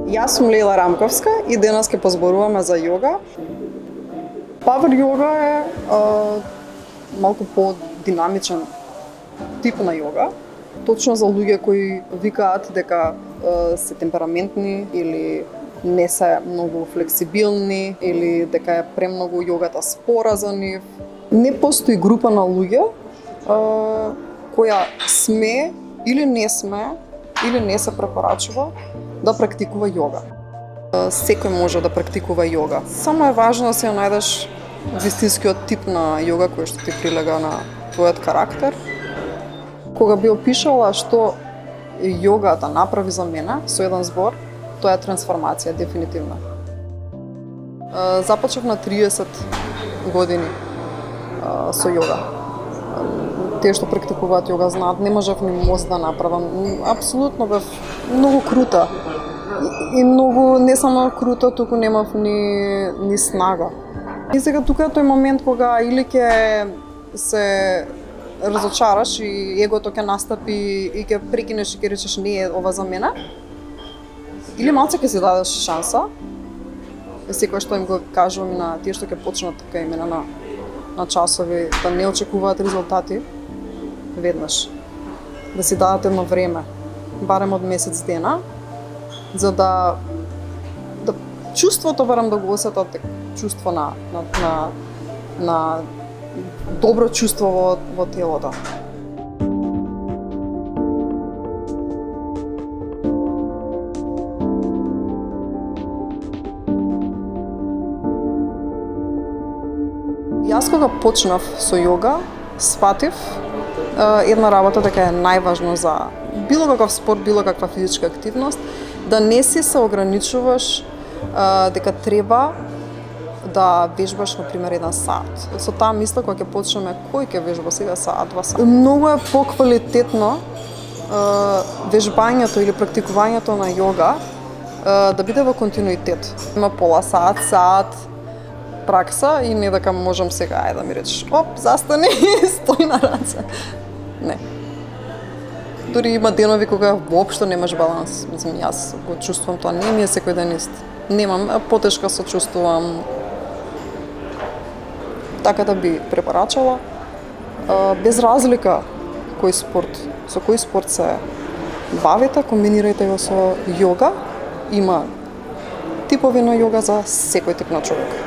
Јас сум Лела Рамковска и денес ќе позборуваме за јога. Павер јога е малку по-динамичен тип на јога. Точно за луѓе кои викаат дека се темпераментни или не се многу флексибилни или дека е премногу јогата спора за нив. Не постои група на луѓе која сме или не се препорачува да практикува јога. Секој може да практикува јога. Само е важно да се најдеш вистинскиот тип на јога кој што ти прилега на твојот карактер. Кога би опишала што јогата направи за мене со еден збор, тоа е трансформација, дефинитивно. Започнав на 30 години со јога. Тие што практикуваат јога знаат, не можев ни мост да направам. Апсолутно бев многу крута. И многу, не само крута, туку немав ни снага. И сега тука е тој момент кога или ќе се разочараш и егото ќе настапи и ќе прекинеш и ќе речеш не е ова за мене, или малце ќе си дадеш шанса. Секој што им го кажувам и на тие што ќе почнат кај мене на часови да не очекуваат резултати веднаш. Да си дадат едно време, барем од месец дена, за да чувството барам да го осетат, чувство на добро чувство во телото. Јас кога почнав со јога, сфатив една работа дека е најважно за било каков спорт, било каква физичка активност, да не си се ограничуваш дека треба да вежбаш, например, 1 сат. Со таа мисла, кога ќе почнеме, кој ќе вежба сега саат, 2 сат? Многу е поквалитетно вежбањето или практикувањето на јога да биде во континуитет. Има пола саат, саат пракса и не дека можам сега да ми речеш, оп, застани, стој на раце. Не. Дури има денови кога воопшто немаш баланс. Мислам, јас го чувствувам тоа, не ми е секој ден ист. Немам, потешка се чувствувам. Така да би препорачала. Без разлика со кој спорт се бавите, комбинирајте го со јога. Има типови на јога за секој тип на човек.